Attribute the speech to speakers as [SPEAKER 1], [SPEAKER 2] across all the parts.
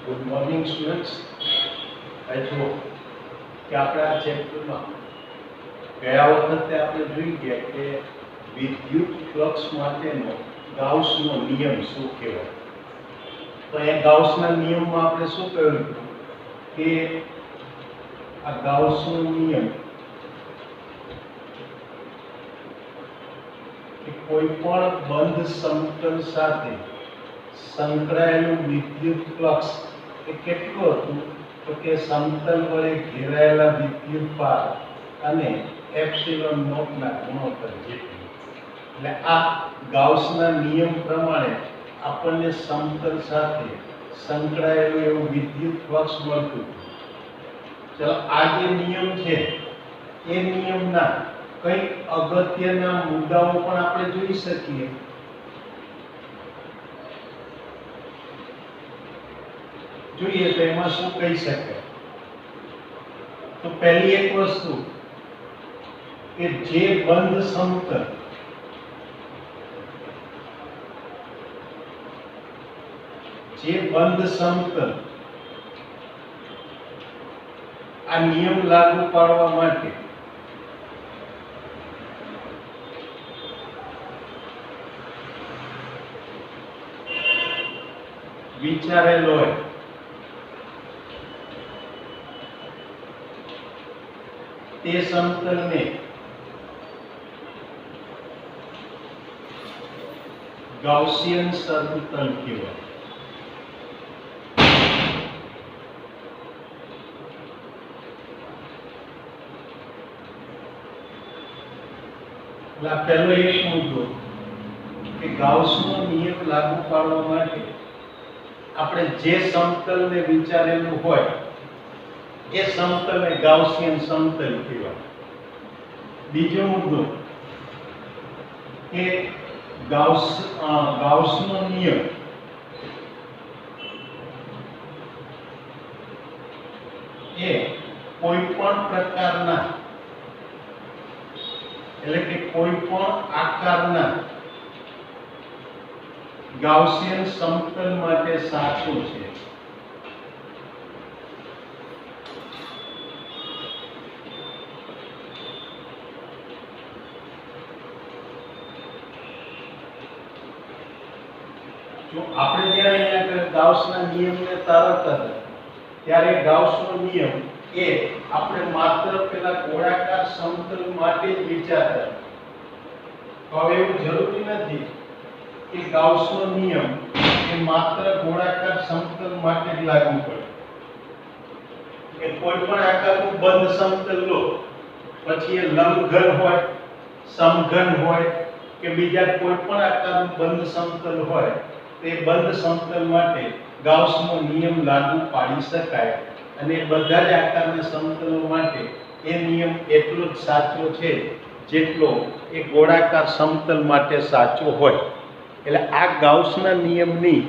[SPEAKER 1] Good morning students. જુઓ કે આપણે આ ચેપ્ટરમાં ગયા વખતે આપણે જોઈ ગયા કે વિદ્યુત ફ્લક્સ માટેનો ગાઉસનો નિયમ શું કહેવાય. તો એ ગાઉસના નિયમમાં આપણે શું કહ્યું કે આ ગાઉસનો નિયમ કે કોઈ પણ બંધ સમતલ સાથે સંકળાયેલું વિદ્યુત ફ્લક્સ એ કેટલું હતું તો કે સમતલ વડે ઘેરાયેલા વિદ્યુત ભાર અને એપ્સિલોન નોટના ગુણોત્તર જેટલું. એટલે આ ગાઉસના નિયમ પ્રમાણે આપણને સમતલ સાથે સંકળાયેલું એવું વિદ્યુત ફ્લક્સ મળતું. ચલો આ જે નિયમ છે એ નિયમના કંઈક અગત્યના મુદ્દાઓ પણ આપણે જોઈ શકીએ. જોઈએ તો એમાં શું કહી શકાય. તો પહેલી એક વસ્તુ કે જે બંધ સમતલ આ નિયમ લાગુ પાડવા માટે વિચારેલો હોય તે સમતલને ગાઉસિયન સમતલ કહેવાય. પહેલો એક મુદ્દો કે ગાઉસનો નિયમ લાગુ પાડવા માટે આપણે જે સમતલને વિચારેલું હોય એ સમતલને ગાઉસિયન સમતલ કહેવાય. બીજો મુદ્દો કે ગાઉસનો નિયમ એ કોઈ પણ પ્રકારના એટલે કે કોઈ પણ આકારના ગાઉસિયન સમતલ માટે સાચું છે. જો આપણે જ્યારે અહીંયા ગાઉસના નિયમને તારવતા હતા ત્યારે ગાઉસનો નિયમ એ આપણે માત્ર પેલા ગોળાકાર સમતલ માટે જ વિચારતા. હવે એવું જરૂરી નથી કે ગાઉસનો નિયમ એ માત્ર ગોળાકાર સમતલ માટે જ લાગુ પડે. કે કોઈ પણ આકારનું બંધ સમતલ લો, પછી એ લંબઘન હોય, સમઘન હોય કે બીજા કોઈ પણ આકારનું બંધ સમતલ હોય, તો એ બંધ સમતલ માટે ગાઉસનો નિયમ લાગુ પાડી શકાય. અને બધા જ આકારના સમતલો માટે એ નિયમ એટલો જ સાચો છે જેટલો એ ગોળાકાર સમતલ માટે સાચો હોય. એટલે આ ગાઉસના નિયમની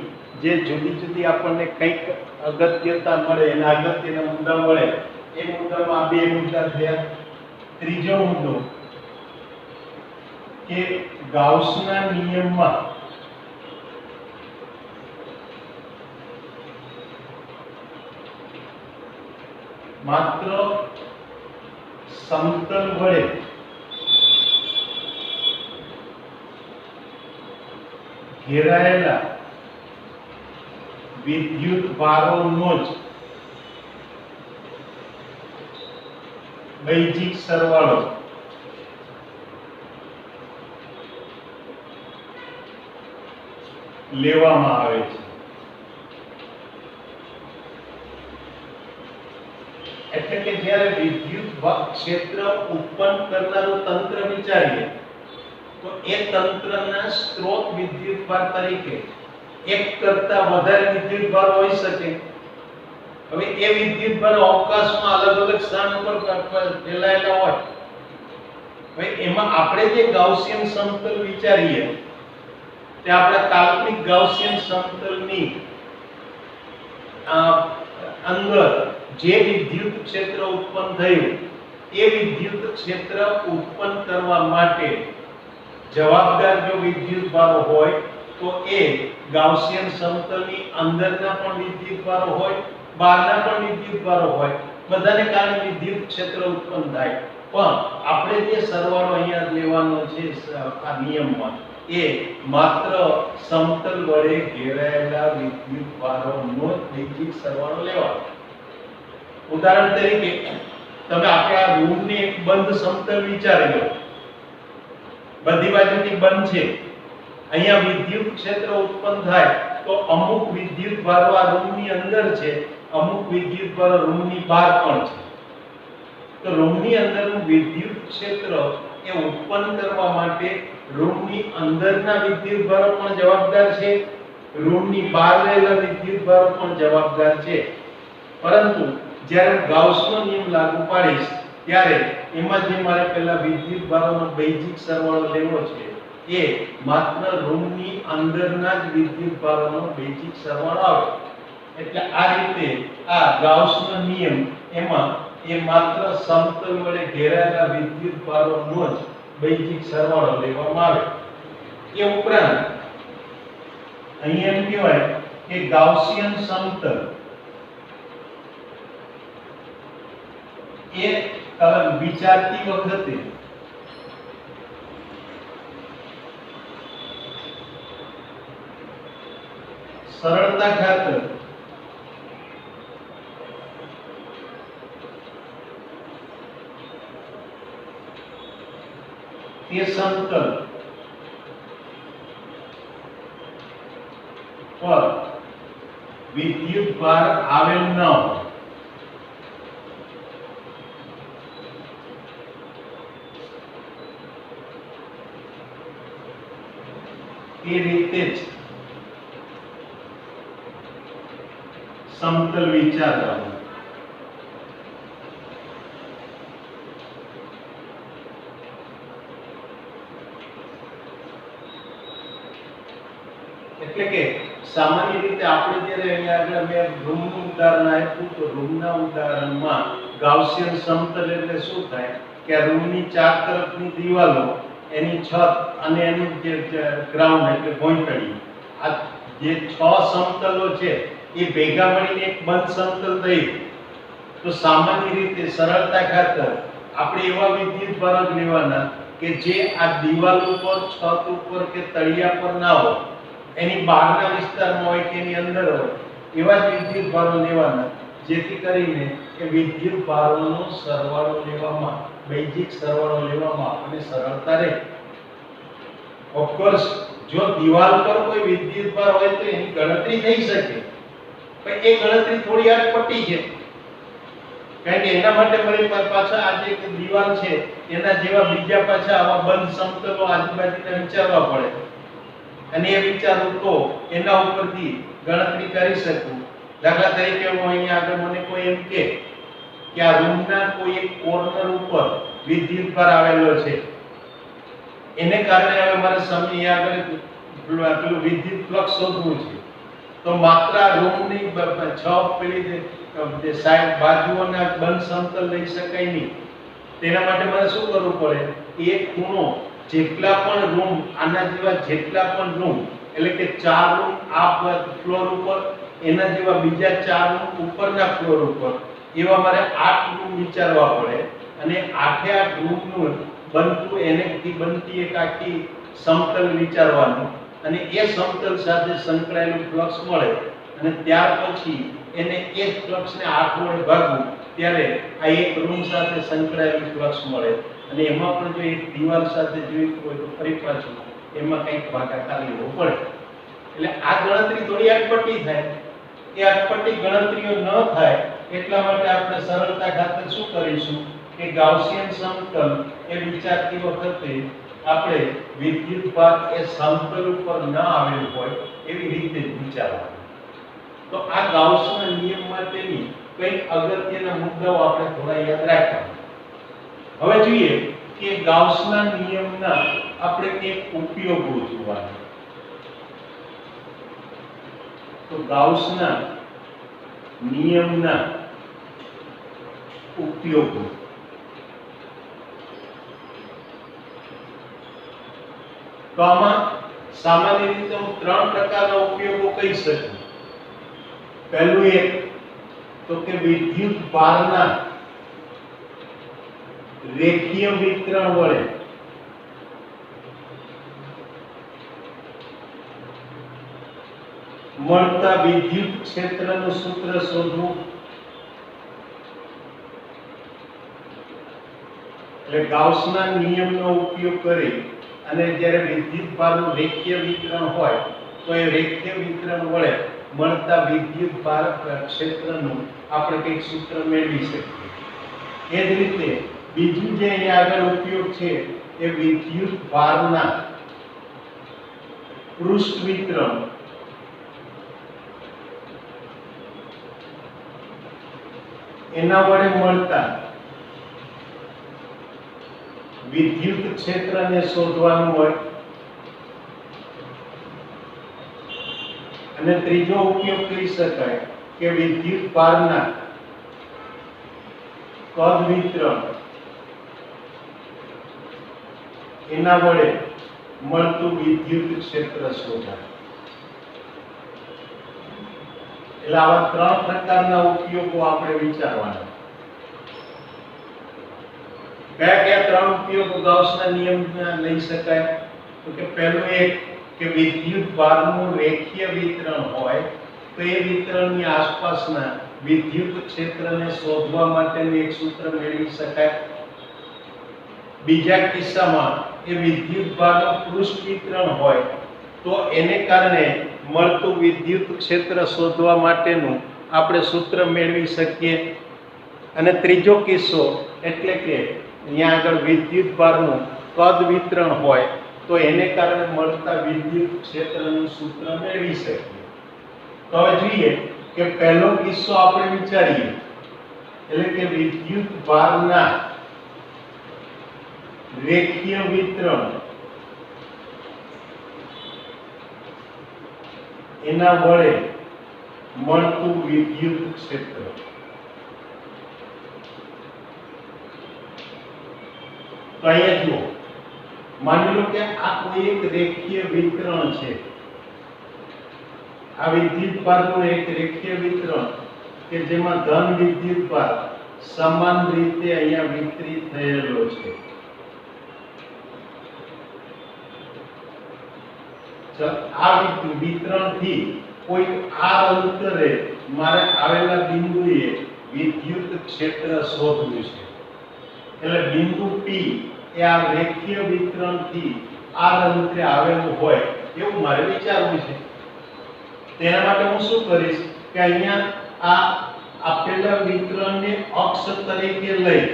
[SPEAKER 1] જે જુદી જુદી આપણને કંઈક અગત્યતા મળે, એના અગત્યના મુદ્દા મળે, એ મુદ્દામાં આ બે મુદ્દા થયા. ત્રીજો મુદ્દો કે ગાઉસના નિયમમાં માત્ર સમતલ વડે ઘેરાયેલા વિદ્યુત ભારોનો જ બૈજિક સરવાળો લેવામાં આવે છે. એટલે કે જ્યારે વિદ્યુત ક્ષેત્ર ઉત્પન્ન કરનારું તંત્ર વિચારીએ તો એ તંત્રના સ્ત્રોત વિદ્યુતભાર તરીકે એક કરતા વધારે વિદ્યુતભાર હોઈ શકે. હવે એ વિદ્યુતભાર અવકાશમાં અલગ અલગ સ્થાન ઉપર ફેલાયેલા હોય. હવે એમાં આપણે જે ગાઉસિયન સમતલ વિચારીએ તે આપણે કાલ્પનિક ગાઉસિયન સમતલની અંદર જે વિદ્યુત ક્ષેત્ર ઉત્પન્ન થયું એ વિદ્યુત ક્ષેત્ર ઉત્પન્ન કરવા માટે જવાબદાર જો વિદ્યુતભારો હોય તો તો એ ગાઉસિયન સમતલની અંદરના પણ વિદ્યુતભારો હોય, બહારના પણ વિદ્યુતભારો હોય, બધાને કારણે વિદ્યુત ક્ષેત્ર ઉત્પન્ન થાય. પણ આપણે જે સરવાળો અહીંયા લેવાનો છે આ નિયમમાં, એ માત્ર સમતલ વડે ઘેરાયેલા વિદ્યુતભારોનો જ બૈજિક સરવાળો લેવાનો. ઉદાહરણ તરીકે તમે આપણા રૂમની એક બંધ સમતલ વિચારી લો. બધી બાજુથી બંધ છે, અહીંયા વિદ્યુત ક્ષેત્ર ઉત્પન્ન થાય તો અમુક વિદ્યુતભારો આ રૂમની અંદર છે, અમુક વિદ્યુતભારો રૂમની બહાર પણ છે. તો રૂમની અંદરનું વિદ્યુત ક્ષેત્ર એ ઉત્પન્ન કરવા માટે રૂમની અંદરના વિદ્યુતભારો પણ જવાબદાર છે, રૂમની બહાર રહેલા વિદ્યુતભારો પણ જવાબદાર છે. પરંતુ જ્યારે ગાઉસનો નિયમ લાગુ પાડીશ ત્યારે એમાં જે મારે પહેલા વિદ્યુતભારોનો બૈજિક સરવાળો લેવો છે એ માત્ર રૂમની અંદરના જ વિદ્યુતભારોનો બૈજિક સરવાળો આવે. એટલે આ રીતે આ ગાઉસનો નિયમ એમાં એ માત્ર સમતલ વડે ઘેરાયેલા વિદ્યુતભારોનો જ બૈજિક સરવાળો લેવામાં આવે. એ ઉપરાંત અહીં એમ કહેવાય કે ગાઉસિયન સમતલ એ વિચારતી વખતે સરળતા ખાતર તે સમતલ પર વિદ્યુતભાર આવેલ ન હોય એ રીતે જ સમતલ વિચારવાનું. એટલે કે સામાન્ય રીતે આપણે જ્યારે અહીંયા આગળ મેં રૂમનું ઉદાહરણ આપ્યું તો રૂમના ઉદાહરણમાં ગાઉસિયન સમતલ એટલે શું થાય કે રૂમની ચાર તરફની દિવાલો, એની છત અને એનું જે ગ્રાઉન્ડ એટલે ગોઠણી, આ જે 6 સમતલો છે એ ભેગા મળીને એક બંધ સમતલ થઈ. તો સામાન્ય રીતે સરળતા ખાતર આપણે એવા વિદ્યુતભારો જ લેવાના કે જે આ દિવાલ ઉપર, છત ઉપર કે તળિયા પર ના હોય, એની બહારના વિસ્તારમાં હોય કે એની અંદર હોય, એવા જ વિદ્યુતભારો લેવાના જેથી કરીને એ વિદ્યુતભારોનો સરવાળો લેવામાં, બૈજિક સરવાળો લેવામાં આપણને સરળતા રહે. ઓફકોર્સ જો દિવાલ પર કોઈ વિદ્યુતભાર હોય તો એની ગણતરી થઈ શકે, પણ એ ગણતરી થોડી અટપટી છે. કારણ કે એના માટે મારી પાછા આ જે દિવાલ છે એના જેવા બીજા પાછા આવા બંધ સમતલો આજુબાજુના વિચારવા પડે, અને એ વિચારું તો એના ઉપરથી ગણતરી કરી શકું. દાખલા તરીકે હું અહીંયા આગળ મને કોઈ એમ કે આ રૂમના કોઈ એક કોર્નર ઉપર વિદ્યુતભાર આવેલો છે, એને કારણે હવે મારે સમય આગળ પેલું વિદ્યુત ફ્લક્સ શોધવું છે. તો માત્ર રૂમની 6 પેલી જે સાઈડ બાજુઓના બંધ સમતલ લઈ શકાય નહીં. તેના માટે મારે શું કરવું પડે? એક ખૂણો જેટલા પણ રૂમ, આના જેવા જેટલા પણ રૂમ, એટલે કે 4 રૂમ આ ફ્લોર ઉપર, એના જેવા બીજા 4 રૂમ ઉપરના ફ્લોર ઉપર, એવા મારે 8 રૂમ વિચારવા પડે. અને 8 રૂમનું બનતું એનેથી બનતી એક આખી સમતલ વિચારવાનું, અને એ સમતલ સાથે સંકળાયેલું ફ્લક્સ મળે, અને ત્યાર પછી એને એ ફ્લક્સને 8 વડે ભાગવું ત્યારે આ એક રૂમ સાથે સંકળાયેલું ફ્લક્સ મળે. અને એમાં પણ જો એક દિવાલ સાથે જોઈતું હોય તો ફરી પાછું એમાં કંઈક ભાગાકાર લેવો પડે. એટલે આ ગણતરી થોડી અટપટી થાય. એ અટપટી ગણતરીઓ ન થાય એટલા માટે આપણે સરળતા ખાતર શું કરીશું કે ગાઉસિયન સમતલ એ વિચારતી વખતે આપણે વિદ્યુતભાર એ સમતલ ઉપર ન આવેલ હોય એવી રીતે જ વિચારવાનું. તો આ ગાઉસના નિયમ માટેની કંઈક અગત્યના મુદ્દાઓ આપણે થોડા યાદ રાખવા. હવે જોઈએ કે ગાઉસના નિયમના આપણે એક ઉપયોગો જોવાના. તો ગાઉસના નિયમના ઉપયોગો. તો આમાં સામાન્ય રીતે હું ત્રણ પ્રકારના ઉપયોગો કહી શકું. પહેલું એક તો કે વિદ્યુત ભારના રેખીય વિતરણ વડે મળતા વિદ્યુત ક્ષેત્રનું સૂત્ર શોધવું. એટલે ગાઉસના નિયમનો ઉપયોગ કરી અને જ્યારે વિદ્યુત ભારનું રેખીય વિતરણ હોય તો એ રેખીય વિતરણ વડે મળતા વિદ્યુત ભાર ક્ષેત્રનું આપણે કંઈક સૂત્ર મેળવી શકીએ. એ જ રીતે બીજું જે અહીંયા આગળ ઉપયોગ છે એ વિદ્યુત ભારના પૃષ્ઠ વિતરણ એના વડે મળતા વિદ્યુત ક્ષેત્રને શોધવાનું હોય. અને ત્રીજો ઉપયોગ કરી શકાય કે વિદ્યુત ભારના કદ વિતરણ એના વડે મળતું વિદ્યુત ક્ષેત્ર શોધાય. એટલે આવા ત્રણ પ્રકારના ઉપયોગો આપણે વિચારવાના. કયા કયા ત્રણ ઉપયોગો ગાઉસના નિયમના લઈ શકાય? તો કે પહેલું એક કે વિદ્યુત ભારનું રેખીય વિતરણ હોય તો એ વિતરણની આસપાસના વિદ્યુત ક્ષેત્રને શોધવા માટેનું એક સૂત્ર મેળવી શકાય. બીજા કિસ્સામાં એ વિદ્યુત ભારનું પૃષ્ઠ વિતરણ હોય તો એને કારણે મળતું વિદ્યુત ક્ષેત્ર શોધવા માટેનું આપણે સૂત્ર મેળવી શકીએ. અને ત્રીજો કિસ્સો એટલે કે અહીંયા આગળ વિદ્યુત ભારનું કદ વિતરણ હોય તો એને કારણે મળતા વિદ્યુત ક્ષેત્રનું સૂત્ર મેળવી શકીએ. તો હવે જોઈએ કે પહેલો કિસ્સો આપણે વિચારીએ એટલે કે વિદ્યુત ભારના રેખીય વિતરણ એના વડે મળતું વિદ્યુત ક્ષેત્ર. તો અહીંયા જુઓ, માની લો કે આ કોઈ એક રેખીય વિતરણ છે. આ વિદ્યુત ભારનું એક રેખીય વિતરણ કે જેમાં ધન વિદ્યુત ભાર સમાન રીતે અહીંયા વિતરિત થયેલો છે. આ વિતરણથી કોઈ આ અંતરે મારે આવેલા બિંદુએ વિદ્યુત ક્ષેત્ર શોધવું છે. એટલે બિંદુ P એ આ રેખીય વિતરણથી આ અંતરે આવેલું હોય એવું મારે વિચારવું છે. તેના માટે હું શું કરીશ કે અહીંયા આ આપેલા વિતરણને અક્ષ તરીકે લઈ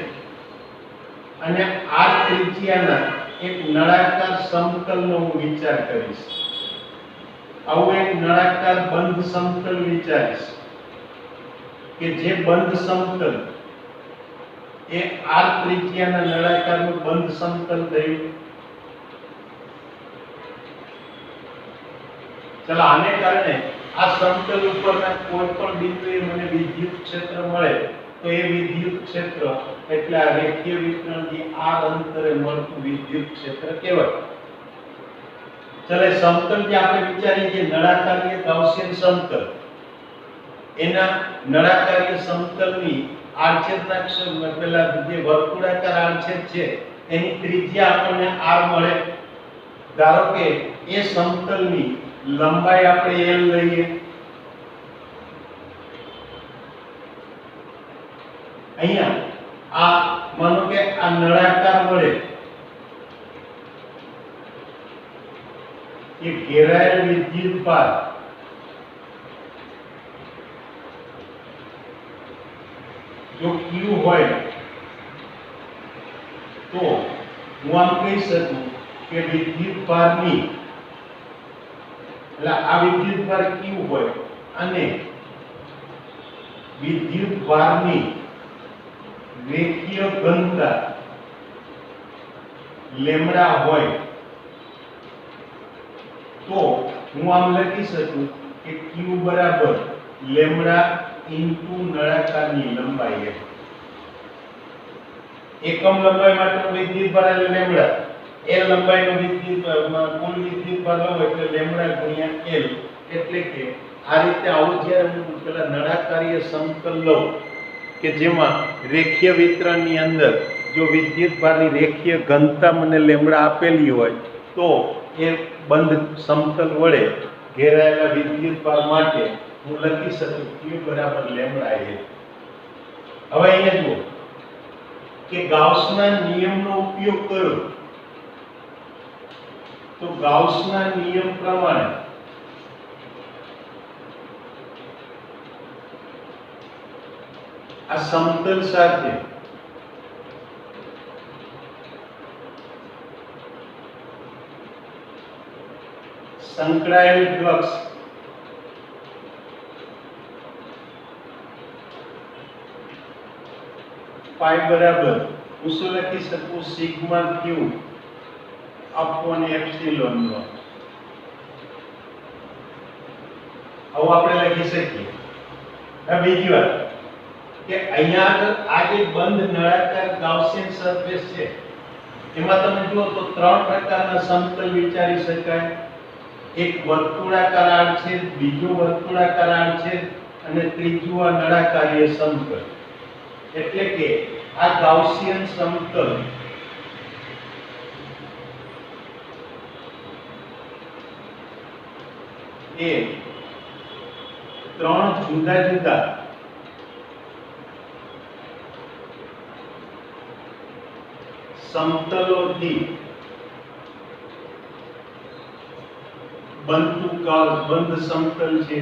[SPEAKER 1] અને r ત્રિજ્યાના એક નળાકાર સમતલનો હું વિચાર કરીશ. આવું એક નળાકાર બંધ સમતલ વિચારીશ કે જે બંધ સમતલ એ r ત્રિજ્યાના નળાકારનું બંધ સમતલ થયું. ચલો આને કારણે આ સમતલ ઉપરના કોઈ પણ બિંદુએ મને વિદ્યુત ક્ષેત્ર મળે તો એ વિદ્યુત ક્ષેત્ર એટલે આ રેખીય વિતરણથી r અંતરે મળતું વિદ્યુત ક્ષેત્ર કહેવાય. ચલે સમતલ જે આપણે વિચારીએ કે નળાકારીય ગાઉસિયન સમતલ, એના નળાકારીય સમતલની આડછેદના ક્ષેત્ર પેલા જે વર્તુળાકાર આડછેદ છે એની ત્રિજ્યા આપણને r મળે. ધારો કે એ સમતલની લંબાઈ આપણે l લઈએ. અહીંયા આ માનો કે આ નળાકાર વડે એ ઘેરાયેલ વિદ્યુત ભાર જો Q હોય તો હું આમ કહી શકું કે વિદ્યુત ભારની એટલે આ વિદ્યુત ભાર Q હોય અને વિદ્યુત ભારની રેખીય ઘનતા લેમ્ડા હોય તો હું આમ લખી શકું કે Q બરાબર લેમ્ડા ઇન્ટુ નળાકારની લંબાઈ. એકમ લંબાઈ માટેનો વિદ્યુત ભાર એટલે લેમ્ડા. એ લંબાઈનો કુલ વિદ્યુત વિદ્યુતભાર લઉં એટલે લેમ્બડા ગુણ્યા L, એટલે કે આ રીતે આવું જ્યારે હું પેલા નળાકારીય સમતલ લઉં કે જેમાં રેખીય વિતરણની અંદર જો વિદ્યુતભારની રેખીય ઘનતા મને લેમ્બડા આપેલી હોય તો એ બંધ સમતલ વડે ઘેરાયેલા વિદ્યુતભાર માટે હું લખી શકું Q બરાબર લેમ્બડા L. હવે અહીંયા જુઓ કે ગાઉસના નિયમનો ઉપયોગ કરો તો ગાઉસના નિયમ પ્રમાણે આ સમતલ સાથે સંકળાયેલ ફ્લક્સ પાઈ બરાબર હું શું લખી શકું sigma q upon epsilon naught. આવું આપણે લખી શકીએ. હવે બીજી વાત કે અહીંયા આગળ આ જે બંધ નળાકાર ગાઉસિયન સરફેસ છે એમાં તમે જુઓ તો ત્રણ પ્રકારના સમતલ વિચારી શકાય. એક વર્તુળાકાર આડછેદ, બીજો વર્તુળાકાર આડછેદ અને ત્રીજું આ નળાકારીય સમતલ. એટલે કે આ ગાઉસિયન સમતલ એ ત્રણ જુદા જુદા સમતલોથી બનતું બંધ સમતલ છે.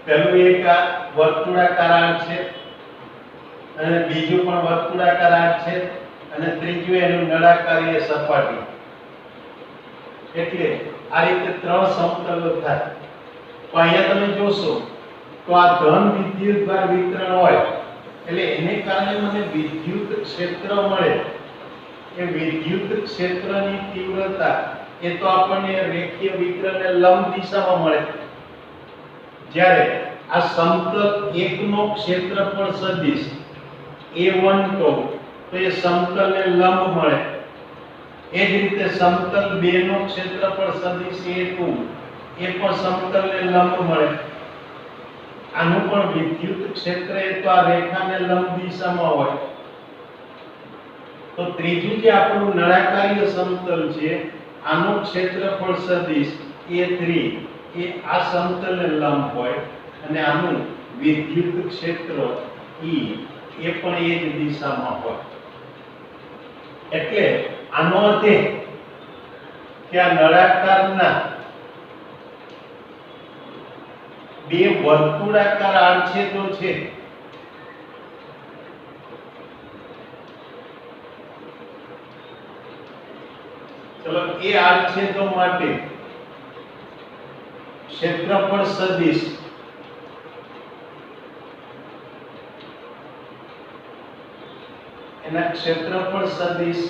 [SPEAKER 1] પહેલું એક આ વર્તુળાકાર આડછેદ અને બીજું પણ વર્તુળાકાર આડછેદ અને ત્રીજું એનું નળાકારીય સપાટી. એટલે આ રીતે ત્રણ સમતલો થાય. તો અહીંયા તમે જોશો તો આ ધન વિદ્યુતભાર વિતરણ હોય એટલે એને કારણે મને વિદ્યુત ક્ષેત્ર મળે. એ વિદ્યુત ક્ષેત્રની તીવ્રતા એ તો આપણને રેખીય વિતરણને લંબ દિશામાં મળે. જ્યારે આ સમતલ 1 નો ક્ષેત્રફળ સદિશ A1 તો એ સમતલને લંબ મળે. એ જ રીતે સમતલ 2 નો ક્ષેત્રફળ સદિશ A2 એ પણ સમતલને લંબ મળે. આનું પણ વિદ્યુત ક્ષેત્ર એ તો આ રેખાને લંબ દિશામાં હોય. તો ત્રીજું જે આપણું નળાકારીય સમતલ છે આનું ક્ષેત્રફળ સદિશ A3 એ આ સમતલને લંબ હોય અને આનું વિદ્યુત ક્ષેત્ર E એ પણ એ જ દિશામાં હોય. એટલે આનો અર્થ એ કે આ નળાકારના બે વર્તુળાકાર આડછેદો છે ચલો એ આડછેદો માટે ક્ષેત્રફળ સદિશ એના ક્ષેત્રફળ સદિશ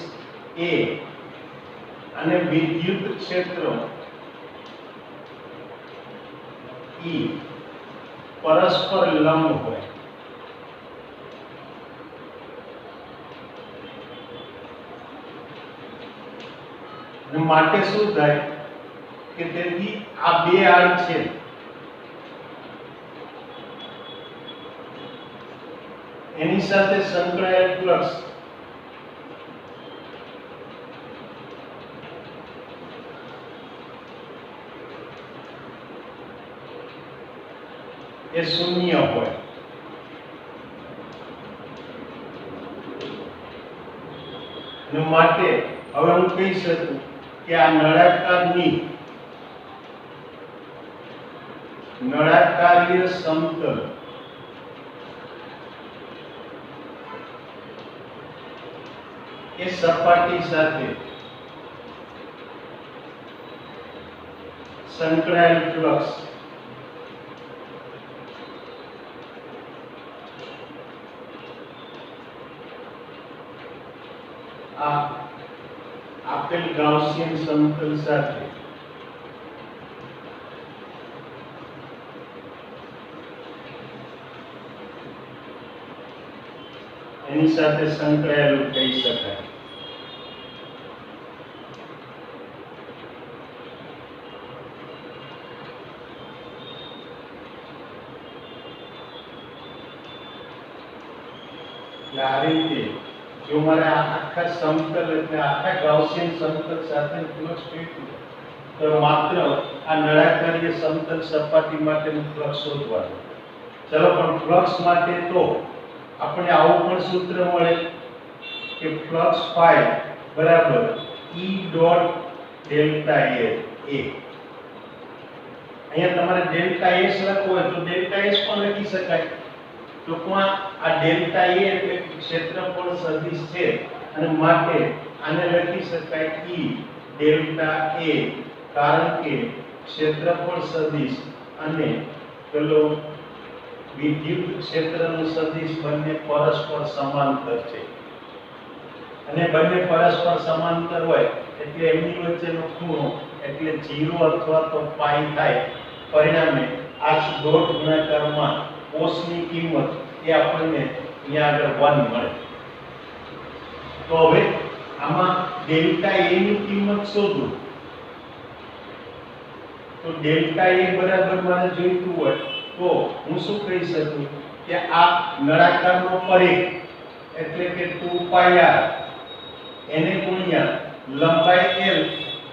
[SPEAKER 1] A અને વિદ્યુત ક્ષેત્ર E પરસ્પર લંબ હોય. અને માટે શું થાય કે તેથી આ બે આડછેદ એની સાથે સંકળાયેલ ફ્લક્સ એ શૂન્ય હોય. અને માટે હવે હું કહી શકું કે આ નળાકારીય સમતલ એ સપાટી સાથે સંકળાયેલ ફ્લક્સ આ આપેલ ગાઉસિયન સમતલ સાથે એની સાથે સંકળાયેલું કહી શકાય. આ રીતે જો મારે આખા સમતલ એટલે આખા ગાઉસિયન સમતલ સાથે ફ્લક્સ મેળવવું તો માત્ર આ નળાકારીય સમતલ સપાટી માટેનું ફ્લક્સ શોધવાનું. ચલો પણ ફ્લક્સ માટે તો આપણે આવું પણ સૂત્ર મળે કે ફ્લક્સ ફાઈ બરાબર E ડોટ ડેલ્ટા A. અહીંયા તમારે ડેલ્ટા S લખવું હોય તો ડેલ્ટા S પણ લખી શકાય. ટૂંકમાં આ ડેલ્ટા A એટલે ક્ષેત્રફળ સદિશ છે અને માટે આને લખી શકાય E ડેલ્ટા A કારણ કે ક્ષેત્રફળ સદિશ અને પેલો વિદ્યુત ક્ષેત્રનું સદિશ બંને પરસ્પર સમાંતર છે અને બંને પરસ્પર સમાંતર હોય એટલે એમની વચ્ચેનો ખૂણો એટલે 0 અથવા તો પાઈ થાય. પરિણામે આ ડોટ ગુણાકારમાં કોસની કિંમત એ આપણને અહીંયા આગળ 1 મળે. તો હવે આમાં ડેલ્ટા A ની કિંમત શોધો. તો ડેલ્ટા A બરાબર મને જોઈતું હોય તો હું શું કહી શકું કે આ નળાકારનો પરિઘ એટલે કે 2πr એને ગુણ્યા લંબાઈ L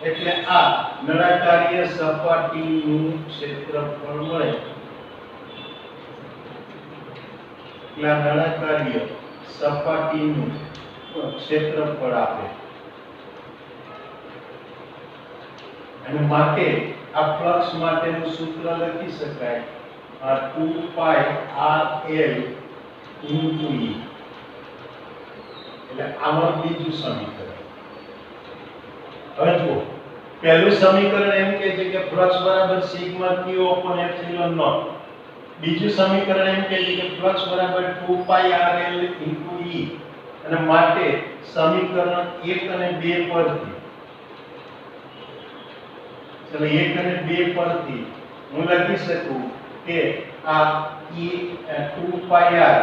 [SPEAKER 1] એટલે આ નળાકારીય સપાટીનું ક્ષેત્રફળ મળે. એટલે આ નળાકારીય સપાટીનું ક્ષેત્રફળ આપે અને માટે આ ફ્લક્સ માટેનું સૂત્ર લખી શકાય 2πrl into E. એટલે આમાં બીજું સમીકરણ. હવે જુઓ પહેલું સમીકરણ એમ કહે છે કે ફ્લક્સ બરાબર sigma q upon epsilon naught. બીજું સમીકરણ એમ કહે છે કે ફ્લક્સ બરાબર 2πrl into E અને માટે સમીકરણ 1 અને 2 પરથી ચલો 1 અને 2 પરથી હું લખી શકું કે આ E 2πr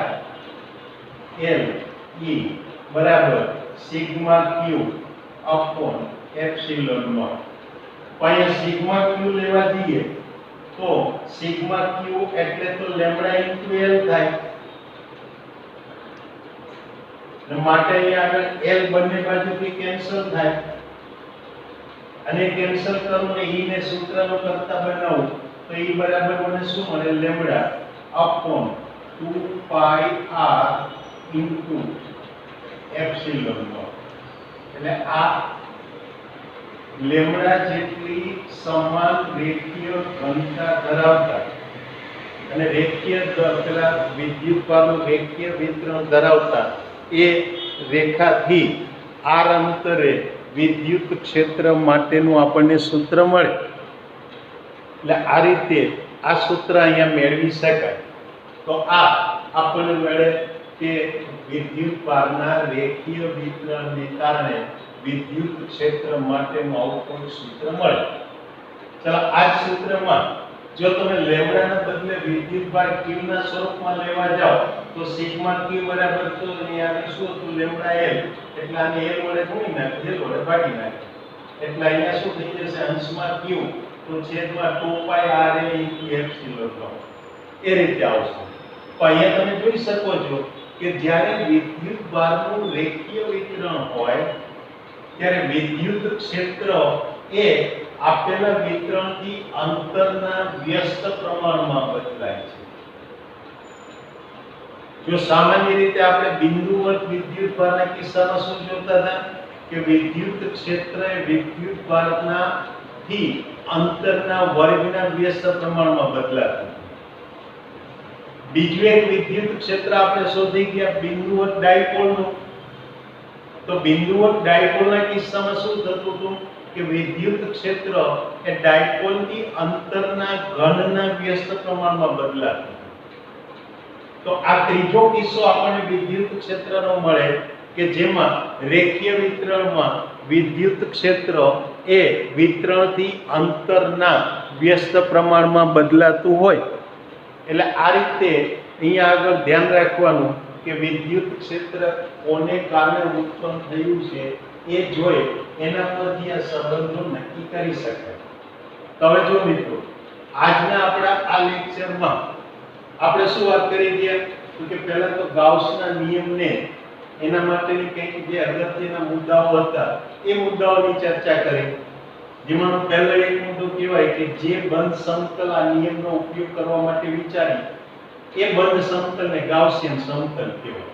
[SPEAKER 1] L E બરાબર sigma q upon epsilon naught. અહીંયા સિગ્મા q લેવા દઈએ તો સિગ્મા q એટલે તો લેમ્બડા ઇન્ટુ L થાય અને માટે અહીંયા આગળ L બંને બાજુથી કેન્સલ થાય અને કેન્સલ કરું ને E ને સૂત્રનો કરતા બનાવું તો E બરાબર મને શું મળે lambda upon 2πr into epsilon naught. એટલે આ લેમ્બડા જેટલી સમાન રેખીય ઘનતા ધરાવતા અને રેખીય પેલા વિદ્યુતભારનું રેખીય વિતરણ ધરાવતા એ રેખાથી r અંતરે વિદ્યુત ક્ષેત્ર માટેનું આપણને સૂત્ર મળે. એટલે આ રીતે આ સૂત્ર અહીંયા મેળવી શકાય. તો આ આપણને મળે કે વિદ્યુતભારના રેખીય વિતરણને કારણે વિદ્યુત ક્ષેત્ર માટેનું આવું કોઈ સૂત્ર મળે. ચાલો આ સૂત્રમાં જો તમે લેમ્બડાના બદલે વિદ્યુતભાર q ના સ્વરૂપમાં લેવા જાઓ તો સિગ્મા q બરાબર તો અહીંયા શું હતું લેમ્બડા L એટલે આને L વડે ગુણી નાખીએ L વડે ભાગી નાખીએ એટલે અહીંયા શું થઈ જશે અંશમાં q તો છેદમાં 2πrl * એપ્સિલોન નોટ. એ રીતે આવશે. તો અહીંયા તમે જોઈ શકો છો કે જ્યારે વિદ્યુતભારનું રેખીય વિતરણ હોય ત્યારે વિદ્યુત ક્ષેત્ર એ આપેલા વિતરણથી અંતરના વ્યસ્ત પ્રમાણમાં બદલાય છે. જો સામાન્ય રીતે આપણે બિંદુવત વિદ્યુતભારના કિસ્સામાં શું જોતા હતા કે વિદ્યુત ક્ષેત્ર એ વિદ્યુતભારના થી અંતરના વર્ગના વ્યસ્ત પ્રમાણમાં બદલાતું. બીજું એક વિદ્યુત ક્ષેત્ર આપણે શોધી ગયા બિંદુવત ડાયપોલનું. તો બિંદુવત ડાયપોલના કિસ્સામાં શું થતું હતું કે વિદ્યુત ક્ષેત્ર એ ડાયપોલની અંતરના ઘનના વ્યસ્ત પ્રમાણમાં બદલાતું. તો આ ત્રીજો કિસ્સો આપણને વિદ્યુત ક્ષેત્રનો મળે કે જેમાં રેખીય વિતરણમાં વિદ્યુત ક્ષેત્ર એ વિતરણથી અંતરના વ્યસ્ત પ્રમાણમાં બદલાતું હોય. એટલે આ રીતે અહીંયા આગળ ધ્યાન રાખવાનું કે વિદ્યુત ક્ષેત્ર કોને કારણે ઉત્પન્ન થયું છે એ જોઈ એના પરથી આ સંબંધો નક્કી કરી શકાય. તો હવે જો મિત્રો, આજના આપણા આ લેક્ચરમાં આપણે શું વાત કરી ગયા તો કે પહેલા તો ગાઉસના નિયમને એના માટેની કંઈક જે અગત્યના મુદ્દાઓ હતા એ મુદ્દાઓની ચર્ચા કરી. જેમાંનો પહેલો એક મુદ્દો કહેવાય કે જે બંધ સમતલ આ નિયમનો ઉપયોગ કરવા માટે વિચારી એ બંધ સમતલને ગાઉસિયન સમતલ કહેવાય.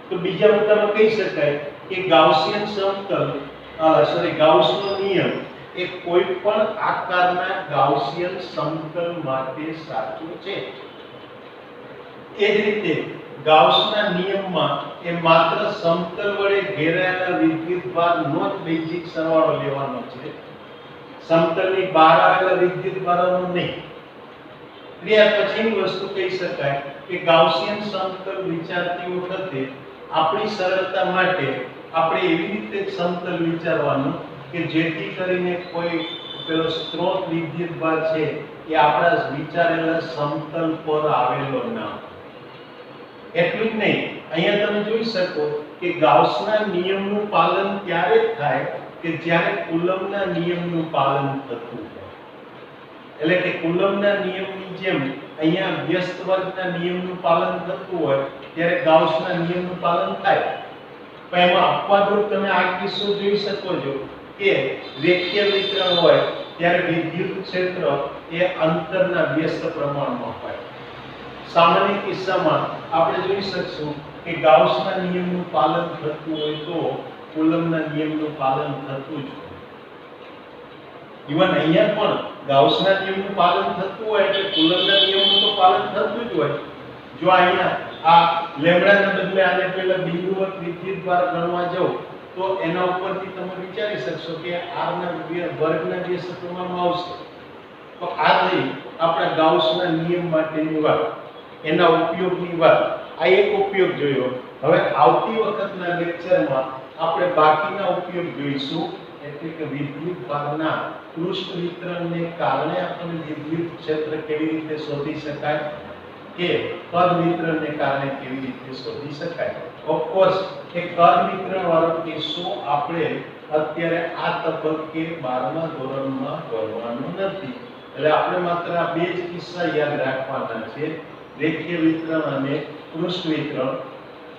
[SPEAKER 1] તો બીજા મુદ્દામાં કહી શકાય કે ગાઉસિયન સમતલ ગાઉસનો નિયમ એ કોઈ પણ આકારના ગાઉસિયન સમતલ માટે સાચો છે. એ જ રીતે ગાઉસના નિયમમાં એ માત્ર સમતલ વડે ઘેરાયેલા વિદ્યુતભારનો જ બેઝિક સરવાળો લેવાનો છે, સમતલની બહાર આવેલા વિદ્યુતભારોનો નહીં. ત્યાર પછીની વસ્તુ કહી શકાય કે ગાઉસિયન સમતલ વિચારતી વખતે આપણી સરળતા માટે આપણે એવી રીતે સમતલ વિચારવાનું કે જેથી કરીને કોઈ પેલો સ્ત્રોત વિદ્યુતભાર છે એ આપણા વિચારેલા સમતલ પર આવેલો ના. એટલું જ નહીં, અહીંયા તમે જોઈ શકો કે ગાઉસના નિયમનું પાલન ત્યારે જ થાય કે જ્યારે કુલમ્બના નિયમનું પાલન થતું હોય. એટલે કે કુલમ્બના નિયમની જેમ અહીંયા વ્યસ્ત વર્ગના નિયમનું પાલન થતું હોય ત્યારે ગાઉસના નિયમનું પાલન થાય. પણ એમાં અપવાદરૂપ તમે આ કિસ્સો જોઈ શકો છો કે રેખીય વિતરણ હોય ત્યારે વિદ્યુત ક્ષેત્ર એ અંતરના વ્યસ્ત પ્રમાણમાં હોય. સામાન્ય કિસ્સામાં આપણે જોઈ શકશું કે ગાઉસના નિયમનું પાલન થતું હોય તો કુલમ્બના નિયમનું પાલન થતું જ હોય. ઇવન અહીંયા પણ ગાઉસના નિયમનું પાલન થતું હોય એટલે કુલમ્બના નિયમનું તો પાલન થતું જ હોય. જો અહીંયા આ લેમ્બડાના બદલે આને પહેલા બિંદુવત વિદ્યુતભાર ગણવા જાવ તો એના ઉપરથી તમે વિચારી શકશો કે r ના વર્ગના જે સપ્રમાણમાં આવશે. તો આ થઈ આપણા ગાઉસના નિયમ માટેની વાત, એના ઉપયોગની વાત. આ એક ઉપયોગ જોયો. હવે આવતી વખતના લેક્ચરમાં આપણે બાકીના ઉપયોગ જોઈશું, એટલે કે વિદ્યુતભારના પૃષ્ઠ વિતરણને કારણે આપણને વિદ્યુત ક્ષેત્ર કેવી રીતે શોધી શકાય કે કદ વિતરણને કારણે કેવી રીતે શોધી શકાય. ઓફ કોર્સ એ કદ વિતરણ વાળો કિસ્સો આપણે અત્યારે આ તબક્કે 12મા ધોરણમાં ભણવાનો નથી. એટલે આપણે માત્ર આ બે જ કિસ્સા યાદ રાખવાના છે, રેખીય વિતરણ અને પૃષ્ઠ વિતરણ.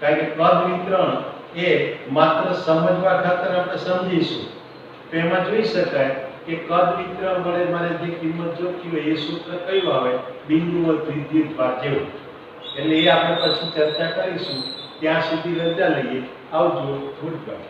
[SPEAKER 1] કારણ કે કદ વિતરણ એ માત્ર સમજવા ખાતર આપણે સમજીશું. તો એમાં જોઈ શકાય કે કદ વિતરણ વડે મારે જે કિંમત જોઈતી હોય એ સૂત્ર કયું આવે? બિંદુવત વિદ્યુતભાર જેવું. એટલે એ આપણે પછી ચર્ચા કરીશું. ત્યાં સુધી રજા લઈએ. આવજો. Good bye.